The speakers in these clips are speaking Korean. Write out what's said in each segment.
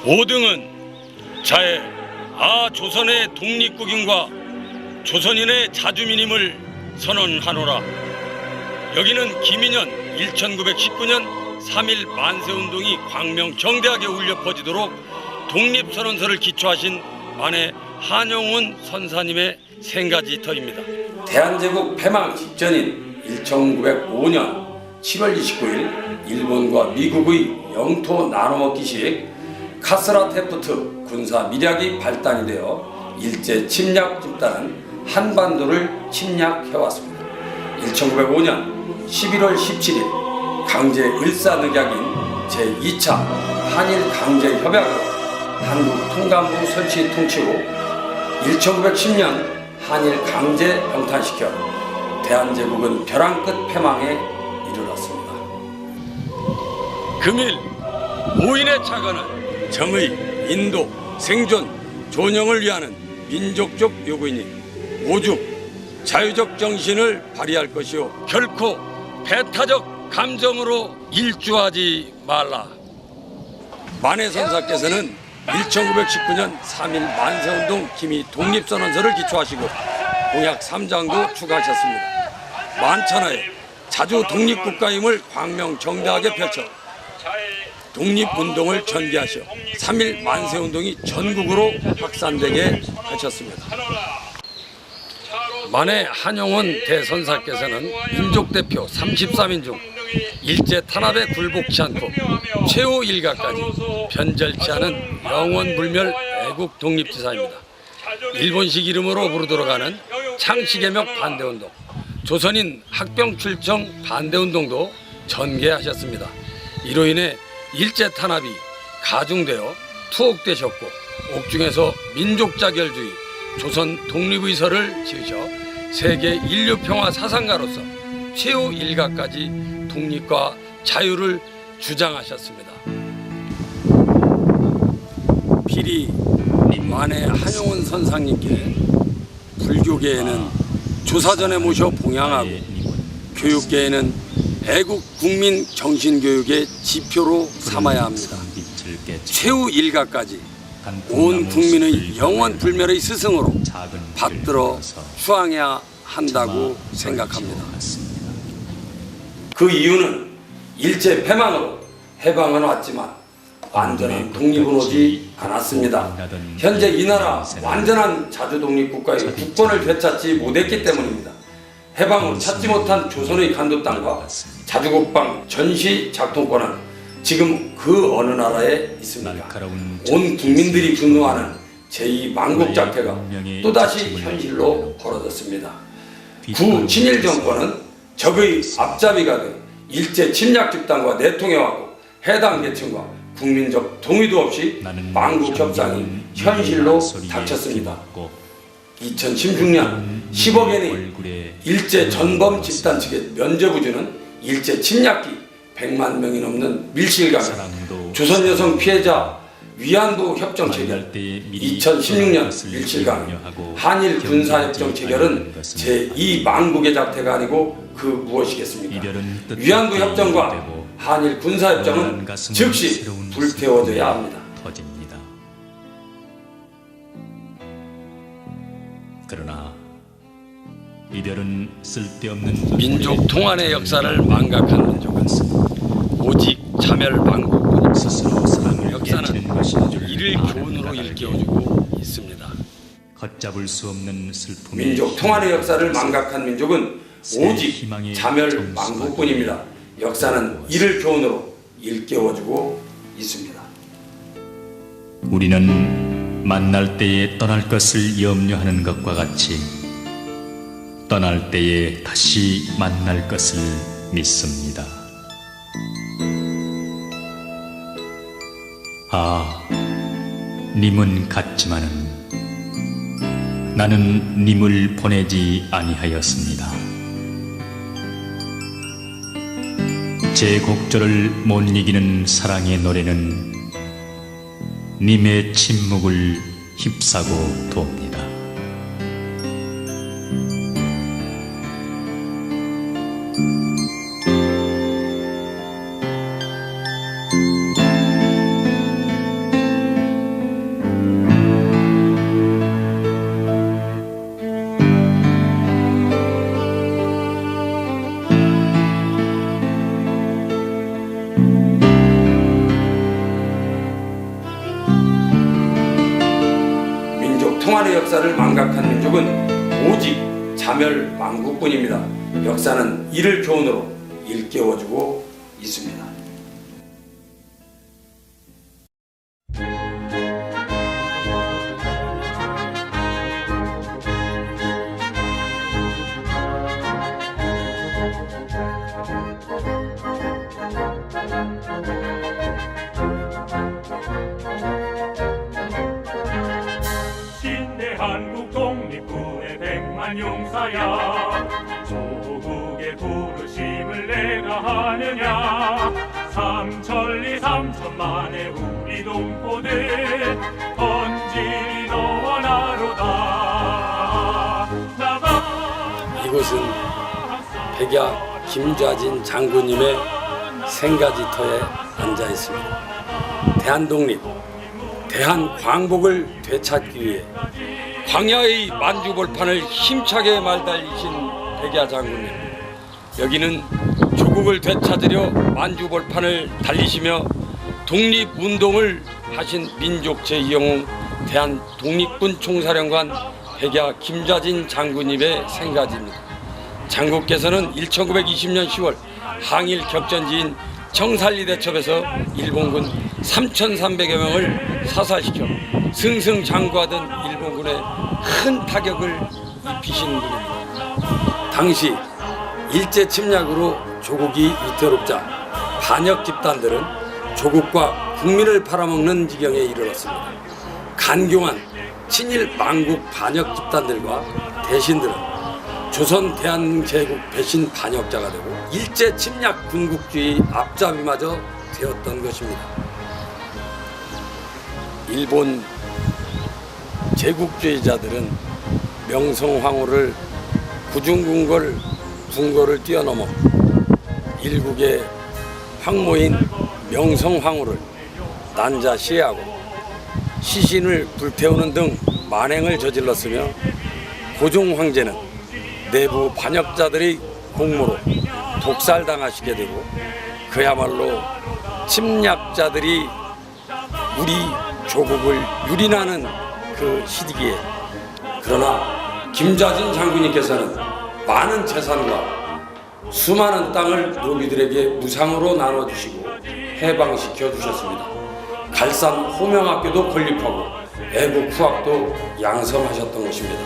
5등은 자해 조선의 독립국인과 조선인의 자주민임을 선언하노라. 여기는 김인현 1919년 3.1 만세운동이 광명 정대하게 울려 퍼지도록 독립선언서를 기초하신 만해 한용운 선사님의 생가지터입니다. 대한제국 폐망 직전인 1905년 7월 29일 일본과 미국의 영토 나눠먹기식 카스라 테프트 군사 미략이 발단이 되어 일제 침략 집단은 한반도를 침략해왔습니다. 1905년 11월 17일 강제 을사늑약인 제2차 한일 강제협약으로 한국 통감부 설치 통치 후 1910년 한일 강제 병탄시켜 대한제국은 벼랑 끝 패망에 이르렀습니다. 금일 오인의 차관은 정의, 인도, 생존, 존영을 위하는 민족적 요구이니 오죽 자유적 정신을 발휘할 것이요 결코 배타적 감정으로 일주하지 말라. 만해선사께서는 1919년 3.1 만세운동 기미 독립선언서를 기초하시고 공약 3장도 추가하셨습니다. 만천하에 자주 독립국가임을 광명정대하게 펼쳐 독립운동을 전개하셔 3.1 만세운동이 전국으로 확산되게 하셨습니다. 만해 한용운 대선사께서는 민족대표 33인 중 일제 탄압에 굴복치 않고 최후 일가까지 변절치 않은 영원불멸 애국 독립지사입니다. 일본식 이름으로 부르도록 하는 창씨개혁 반대운동, 조선인 학병 출청 반대운동도 전개하셨습니다. 이로 인해 일제 탄압이 가중되어 투옥되셨고 옥중에서 민족자결주의, 조선 독립의서를 지으셔 세계 인류평화 사상가로서 최후 일가까지 독립과 자유를 주장하셨습니다. 필히 만해 한용운 선상님께 불교계에는 조사전에 모셔 봉양하고 교육계에는 애국 국민 정신교육의 지표로 삼아야 합니다. 최후 일가까지 온 국민의 영원 불멸의 스승으로 받들어 수항해야 한다고 생각합니다. 그 이유는 일제 패망으로 해방은 왔지만 완전한 독립은 오지 않았습니다. 현재 이 나라 완전한 자주독립국가의 국권을 되찾지 못했기 때문입니다. 해방 후 찾지 못한 조선의 간도 땅과 자주국방 전시 작동권은 지금 그 어느 나라에 있습니까? 온 국민들이 분노하는 제2만국작태가 또다시 현실로 벌어졌습니다. 구 친일 정권은 적의 앞잡이가 돼 일제 침략 집단과 내통해왔고 해당 계층과 국민적 동의도 없이 만국협상이 현실로 닥쳤습니다. 2016년 10억엔의 일제 전범 집단 측의 면죄부주는 일제 침략기 100만 명이 넘는 밀실강 조선 여성 피해자 위안부 협정 체결, 2016년 밀실강 한일 군사협정 체결은 제2만국의 작태가 아니고 그 무엇이겠습니까? 위안부 협정과 한일 군사협정은 즉시 불태워져야 합니다. 그러나 이별은 쓸데없는 민족 통한의 역사를 망각한 민족은 오직 자멸망국뿐 스스로 사랑을 역사는 것인 줄 이를 교훈으로 일깨워주고 있습니다. 걷잡을 수 없는 슬픔의 민족 통한의 역사를 망각한 민족은 오직 자멸망국뿐입니다. 역사는 이를 교훈으로 일깨워주고 있습니다. 우리는 만날 때에 떠날 것을 염려하는 것과 같이 떠날 때에 다시 만날 것을 믿습니다. 님은 갔지만은 나는 님을 보내지 아니하였습니다. 제 곡절을 못 이기는 사랑의 노래는 님의 침묵을 휩싸고 돕니다. 수많은 역사를 망각한 민족은 오직 자멸망국뿐입니다. 역사는 이를 교훈으로 일깨워주고 있습니다. 한국 독립군의 백만 용사야, 조국의 부르심을 내가 하느냐. 삼천리 삼천만의 우리 동포들 번지 너와 나로다. 이곳은 백야 김좌진 장군님의 생가지터에 앉아 있습니다. 대한독립, 대한광복을 되찾기 위해 광야의 만주벌판을 힘차게 말달리신 백야 장군님, 여기는 조국을 되찾으려 만주벌판을 달리시며 독립운동을 하신 민족 제2영웅 대한독립군 총사령관 백야 김좌진 장군님의 생가지입니다. 장군께서는 1920년 10월 항일 격전지인 청산리 대첩에서 일본군 3,300여 명을 사살시켜 승승장구하던 일본군에 큰 타격을 입히신 분입니다. 당시 일제 침략으로 조국이 위태롭자 반역 집단들은 조국과 국민을 팔아먹는 지경에 이르렀습니다. 간교한 친일 망국 반역 집단들과 대신들은 조선 대한제국 배신 반역자가 되고 일제 침략 군국주의 앞잡이마저 되었던 것입니다. 일본 제국주의자들은 명성황후를 궁궐을 뛰어넘어 일국의 황모인 명성황후를 난자시해하고 시신을 불태우는 등 만행을 저질렀으며 고종 황제는 내부 반역자들의 공모로 독살당하시게 되고 그야말로 침략자들이 우리 조국을 유린하는 그 시기에, 그러나 김좌진 장군님께서는 많은 재산과 수많은 땅을 노비들에게 무상으로 나눠주시고 해방시켜 주셨습니다. 갈산 호명학교도 건립하고 애국 후학도 양성하셨던 것입니다.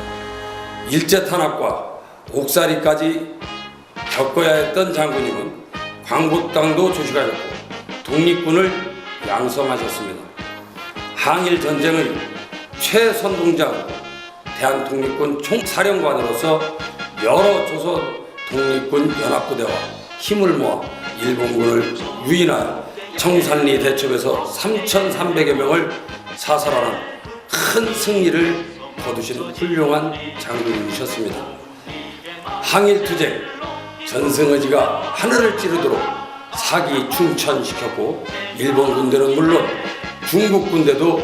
일제 탄압과 옥살이까지 겪어야 했던 장군님은 광복당도 조직하였고 독립군을 양성하셨습니다. 항일 전쟁의 최선동장 대한독립군 총사령관으로서 여러 조선 독립군 연합부대와 힘을 모아 일본군을 유인하여 청산리 대첩에서 3,300여 명을 사살하는 큰 승리를 거두신 훌륭한 장군이셨습니다. 항일투쟁 전승의지가 하늘을 찌르도록 사기 충천시켰고 일본 군대는 물론 중국 군대도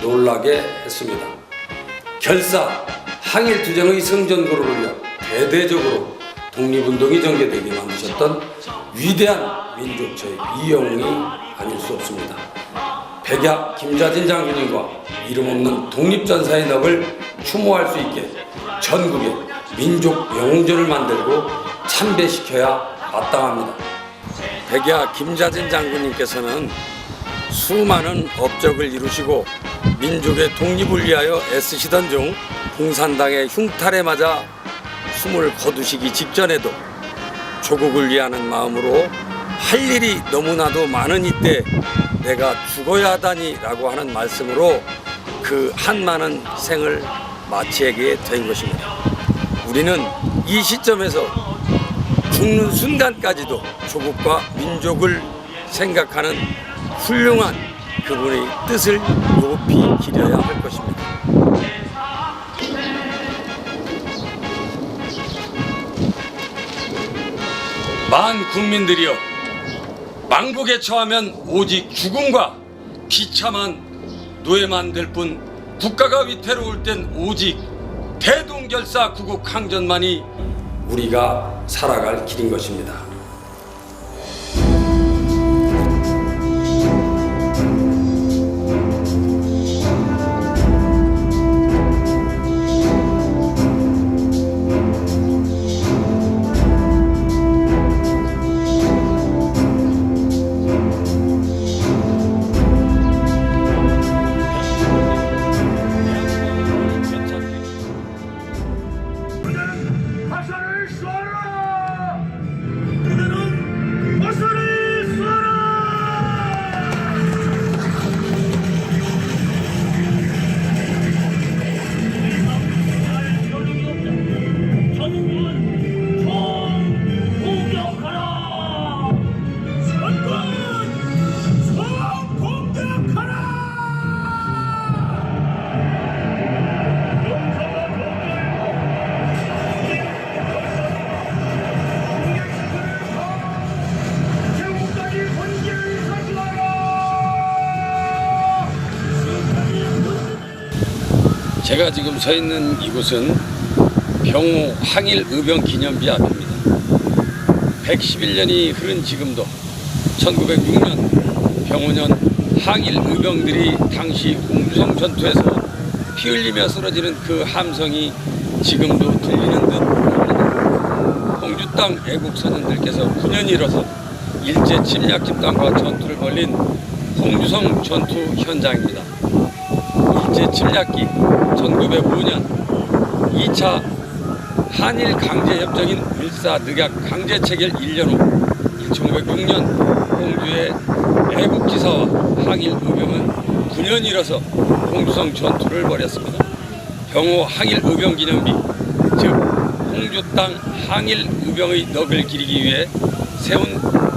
놀라게 했습니다. 결사 항일투쟁의 승전고를 올려 대대적으로 독립운동이 전개되게 만드셨던 위대한 민족체의 이영웅이 아닐 수 없습니다. 백야 김좌진 장군님과 이름 없는 독립전사의 넋을 추모할 수 있게 전국에 민족 영웅전을 만들고 참배시켜야 마땅합니다. 백야 김좌진 장군님께서는 수많은 업적을 이루시고 민족의 독립을 위하여 애쓰시던 중 공산당의 흉탈에 맞아 숨을 거두시기 직전에도 조국을 위하는 마음으로 할 일이 너무나도 많은 이때 내가 죽어야 하다니 라고 하는 말씀으로 그 한많은 생을 마치게 된 것입니다. 우리는 이 시점에서 죽는 순간까지도 조국과 민족을 생각하는 훌륭한 그분의 뜻을 높이 기려야 할 것입니다. 만 국민들이여, 망국에 처하면 오직 죽음과 비참한 노예만 될 뿐 국가가 위태로울 땐 오직 대동결사 구국항전만이 우리가 살아갈 길인 것입니다. 제가 지금 서 있는 이곳은 병호 항일의병기념비 앞입니다. 111년이 흐른 지금도 1906년 병호년 항일의병들이 당시 홍주성 전투에서 피 흘리며 쓰러지는 그 함성이 지금도 들리는 듯 합니다. 홍주 땅 애국 선원들께서 9년이 일어서 일제 침략 집단과 전투를 벌인 홍주성 전투 현장입니다. 일제 침략기 1905년 2차 한일 강제협정인 을사늑약 강제체결 1년 후 1906년 홍주의 애국지사와 항일의병은 9년이 일어서 홍주성 전투를 벌였습니다. 병호 항일의병기념비, 즉 홍주 땅 항일의병의 넋을 기리기 위해 세운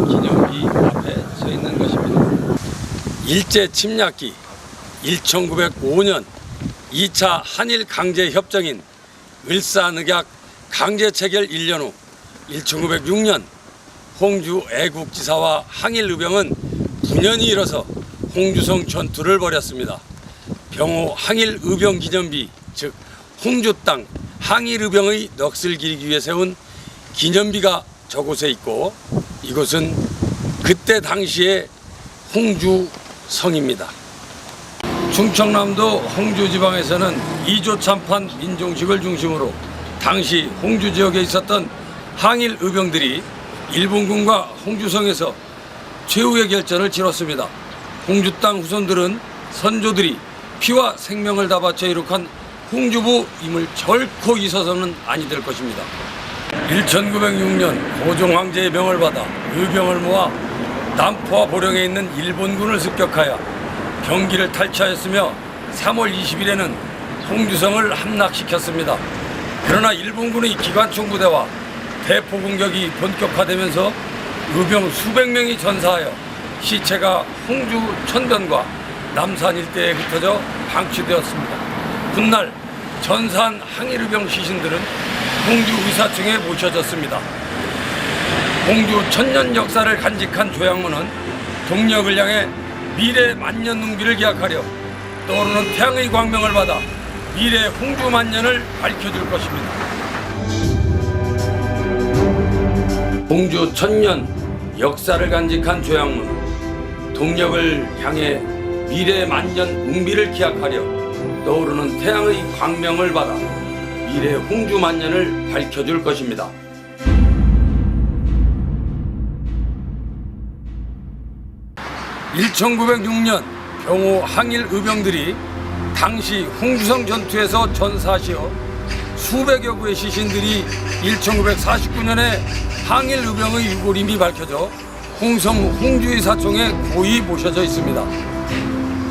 기념비 앞에 서 있는 것입니다. 일제 침략기 1905년 2차 한일 강제협정인 을사늑약 강제체결 1년 후 1906년 홍주 애국지사와 항일의병은 9년이 일어서 홍주성 전투를 벌였습니다. 병호 항일의병기념비, 즉 홍주 땅 항일의병의 넋을 기리기 위해 세운 기념비가 저곳에 있고, 이곳은 그때 당시의 홍주성입니다. 충청남도 홍주 지방에서는 2조 참판 민종식을 중심으로 당시 홍주 지역에 있었던 항일 의병들이 일본군과 홍주성에서 최후의 결전을 치렀습니다. 홍주 땅 후손들은 선조들이 피와 생명을 다 바쳐 이룩한 홍주부임을 결코 잊어서는 아니 될 것입니다. 1906년 고종 황제의 명을 받아 의병을 모아 남포와 보령에 있는 일본군을 습격하여 경기를 탈취하였으며 3월 20일에는 홍주성을 함락시켰습니다. 그러나 일본군의 기관총 부대와 대포 공격이 본격화되면서 의병 수백 명이 전사하여 시체가 홍주 천변과 남산 일대에 흩어져 방치되었습니다. 훗날 전사한 항일의병 시신들은 홍주 의사청에 모셔졌습니다. 홍주 천년 역사를 간직한 조약문은 동력을 향해 미래 만년 웅비를 기약하려 떠오르는 태양의 광명을 받아 미래 홍주 만년을 밝혀줄 것입니다. 홍주 천년 역사를 간직한 조약문, 동력을 향해 미래 만년 웅비를 기약하려 떠오르는 태양의 광명을 받아 미래 홍주 만년을 밝혀줄 것입니다. (1906년) 병호 항일 의병들이 당시 홍주성 전투에서 전사하시어 수백여 구의 시신들이 1949년에 항일 의병의 유골임이 밝혀져 홍성 홍주의 사총에 고이 모셔져 있습니다.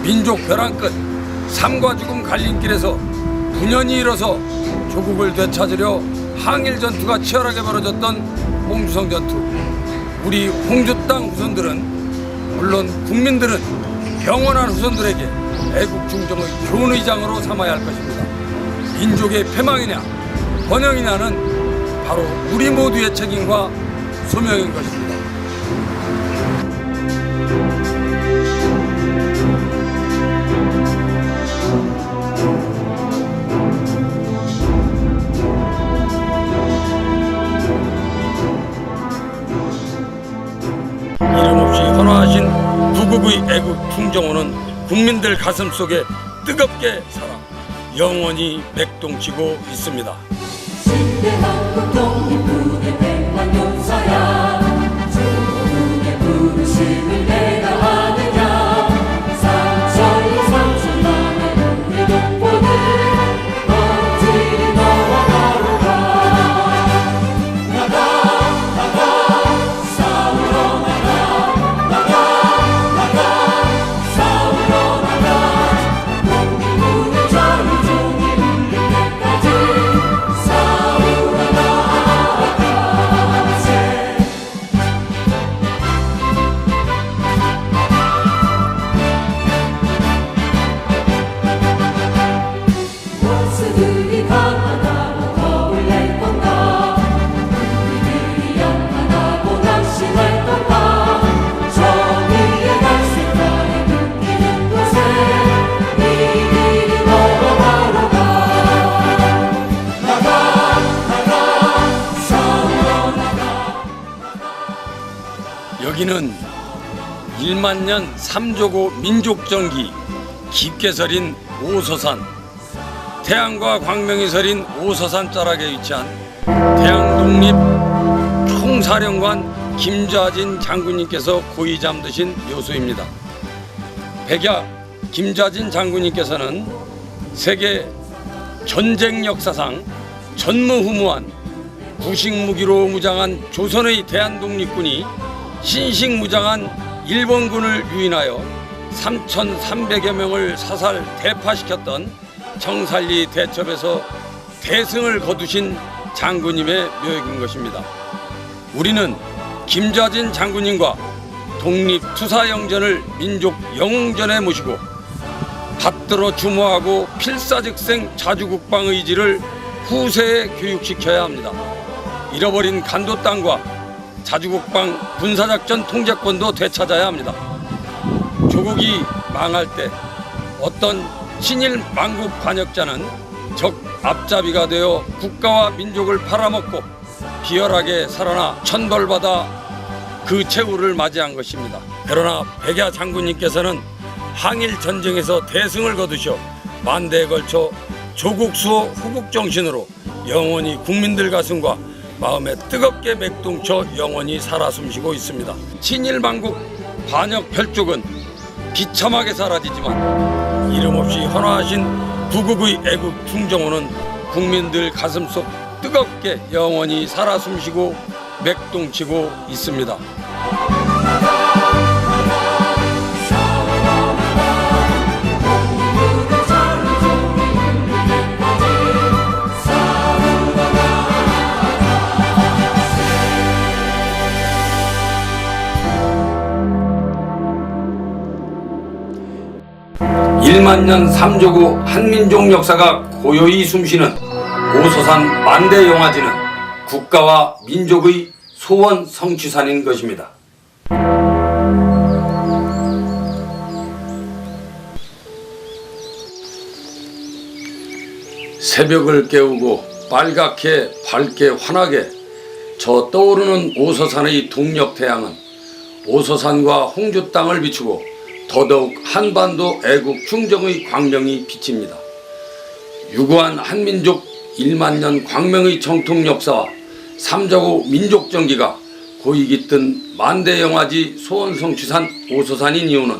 민족 벼랑 끝 삶과 죽음 갈림길에서 9년이 일어서 조국을 되찾으려 항일 전투가 치열하게 벌어졌던 홍주성 전투. 우리 홍주 땅 후손들은, 물론 국민들은 영원한 후손들에게 애국 중정의 교훈의장으로 삼아야 할 것입니다. 민족의 패망이냐 번영이냐는 바로 우리 모두의 책임과 소명인 것입니다. 이름 없이 헌화하신 구국의 애국 충정호는 국민들 가슴 속에 뜨겁게 살아 영원히 맥동치고 있습니다. 신대한국 독립군의 백만용사야, 조국의 부르심을 내가 아느냐. 삼천리 삼천만의 우리 동포들 언제리 너와 나로 가. 나가 싸우러 나가 싸우러 나가. 독립군의 자유종이 울릴 때까지 싸우러 나가세. 여기는 1만 년 3조고 민족정기 깊게 서린 오소산, 태양과 광명이 서린 오소산 자락에 위치한 대한독립 총사령관 김좌진 장군님께서 고이 잠드신 묘소입니다. 백야 김좌진 장군님께서는 세계 전쟁 역사상 전무후무한 구식무기로 무장한 조선의 대한독립군이 신식무장한 일본군을 유인하여 3,300여 명을 사살 대파시켰던 청산리 대첩에서 대승을 거두신 장군님의 묘역인 것입니다. 우리는 김좌진 장군님과 독립투사영전을 민족 영웅전에 모시고 받들어 주모하고 필사즉생 자주국방 의지를 후세에 교육시켜야 합니다. 잃어버린 간도 땅과 자주국방 군사작전 통제권도 되찾아야 합니다. 조국이 망할 때 어떤 친일 망국 반역자는 적 앞잡이가 되어 국가와 민족을 팔아먹고 비열하게 살아나 천벌받아 그 최후를 맞이한 것입니다. 그러나 백야 장군님께서는 항일 전쟁에서 대승을 거두셔 만대에 걸쳐 조국 수호 후국 정신으로 영원히 국민들 가슴과 마음에 뜨겁게 맥동쳐 영원히 살아 숨쉬고 있습니다. 친일 망국 반역 혈족은 비참하게 사라지지만 이름 없이 헌화하신 구국의 애국 충정호는 국민들 가슴속 뜨겁게 영원히 살아 숨쉬고 맥동치고 있습니다. (1만 년) 3조국 한민족 역사가 고요히 숨쉬는 오소산 만대영화지는 국가와 민족의 소원 성취산인 것입니다. 새벽을 깨우고 빨갛게 밝게 환하게 저 떠오르는 오소산의 동력태양은 오소산과 홍주 땅을 비추고 더더욱 한반도 애국 충정의 광명이 비칩니다. 유구한 한민족 1만 년 광명의 정통 역사와 삼자고 민족정기가 고이 깃든 만대영화지 소원성취산 오소산인 이유는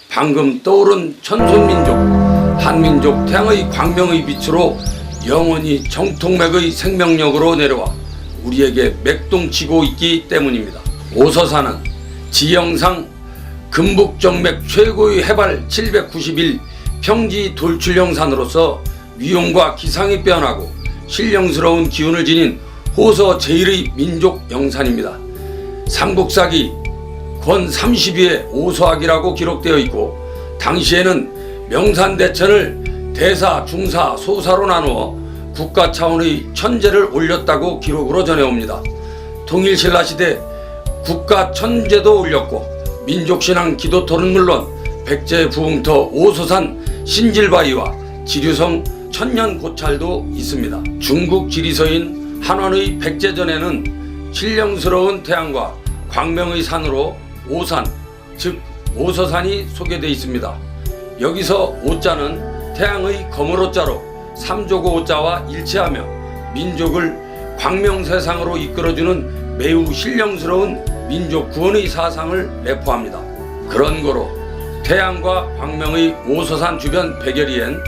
방금 떠오른 천손민족 한민족 태양의 광명의 빛으로 영원히 정통맥의 생명력으로 내려와 우리에게 맥동치고 있기 때문입니다. 오소산은 지형상 금북정맥 최고의 해발 791 평지 돌출형산으로서 위용과 기상이 빼어나고 신령스러운 기운을 지닌 호서 제1의 민족 영산입니다. 삼국사기 권 32에 오소학이라고 기록되어 있고 당시에는 명산대천을 대사, 중사, 소사로 나누어 국가 차원의 천제를 올렸다고 기록으로 전해옵니다. 통일신라시대 국가 천제도 올렸고 민족신앙 기도토는 물론 백제 부흥터 오소산 신질바위와 지류성 천년고찰도 있습니다. 중국 지리서인 한원의 백제전에는 신령스러운 태양과 광명의 산으로 오산, 즉 오소산이 소개되어 있습니다. 여기서 오자는 태양의 거물오자로 삼조고 오자와 일치하며 민족을 광명세상으로 이끌어주는 매우 신령스러운 민족 구원의 사상을 내포합니다. 그런 거로 태양과 광명의 오소산 주변 백여리엔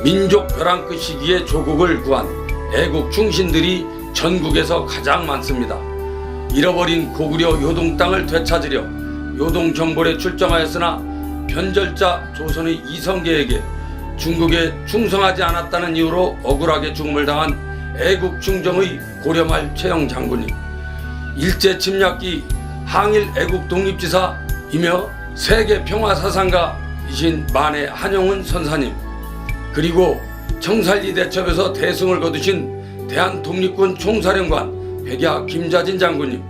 민족 벼랑 끝 시기에 조국을 구한 애국 충신들이 전국에서 가장 많습니다. 잃어버린 고구려 요동 땅을 되찾으려 요동 정벌에 출정하였으나 변절자 조선의 이성계에게 중국에 충성하지 않았다는 이유로 억울하게 죽음을 당한 애국 충정의 고려말 최영 장군님, 일제 침략기 항일 애국 독립지사이며 세계 평화사상가이신 만해 한용운 선사님, 그리고 청산리 대첩에서 대승을 거두신 대한독립군 총사령관 백야 김좌진 장군님,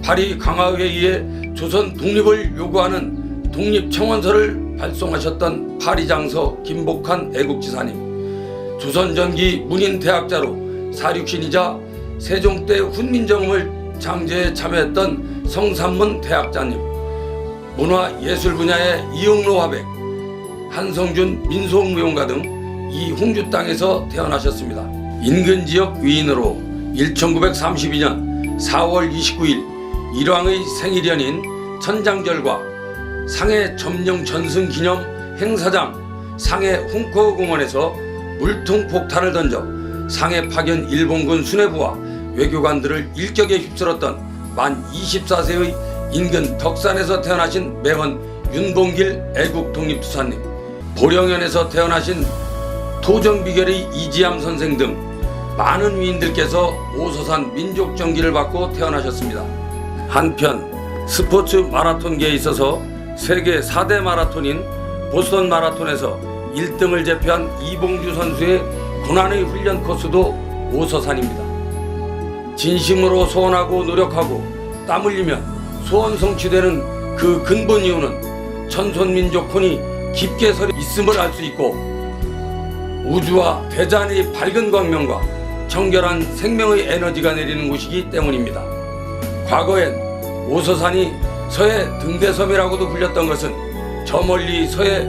파리 강화회에 의해 조선 독립을 요구하는 독립청원서를 발송하셨던 파리장서 김복한 애국지사님, 조선전기 문인대학자로 사륙신이자 세종 때 훈민정음을 장제에 참여했던 성산문 대학자님, 문화예술 분야의 이영로 화백, 한성준 민속무용가 등 이 홍주 땅에서 태어나셨습니다. 인근 지역 위인으로 1932년 4월 29일 일왕의 생일연인 천장절과 상해 점령 전승 기념 행사장 상해 훈커공원에서 물통 폭탄을 던져 상해 파견 일본군 수뇌부와 외교관들을 일격에 휩쓸었던 만 24세의 인근 덕산에서 태어나신 매원 윤봉길 애국 독립투사님, 보령현에서 태어나신 토정비결의 이지암 선생 등 많은 위인들께서 오서산 민족정기를 받고 태어나셨습니다. 한편 스포츠 마라톤계에 있어서 세계 4대 마라톤인 보스턴 마라톤에서 1등을 제패한 이봉주 선수의 고난의 훈련 코스도 오서산입니다. 진심으로 소원하고 노력하고 땀 흘리면 소원 성취되는 그 근본 이유는 천손민족 혼이 깊게 서려 있음을 알 수 있고, 우주와 대자연의 밝은 광명과 청결한 생명의 에너지가 내리는 곳이기 때문입니다. 과거엔 오서산이 서해 등대섬이라고도 불렸던 것은 저 멀리 서해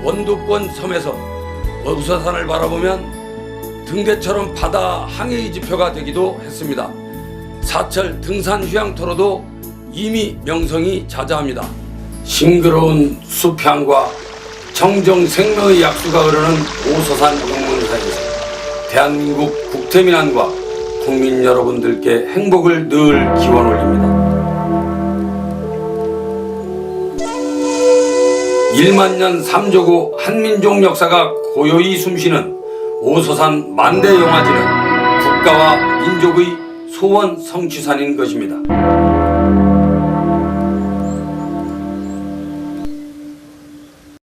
원도권 섬에서 오서산을 바라보면 등대처럼 바다 항해의 지표가 되기도 했습니다. 사철 등산 휴양터로도 이미 명성이 자자합니다. 싱그러운 숲향과 청정 생명의 약수가 흐르는 오서산 용문사에서 대한민국 국태민안과 국민 여러분들께 행복을 늘 기원 올립니다. 1만년 3조고 한민족 역사가 고요히 숨쉬는 오서산 만대용화지는 국가와 민족의 소원 성취산인 것입니다.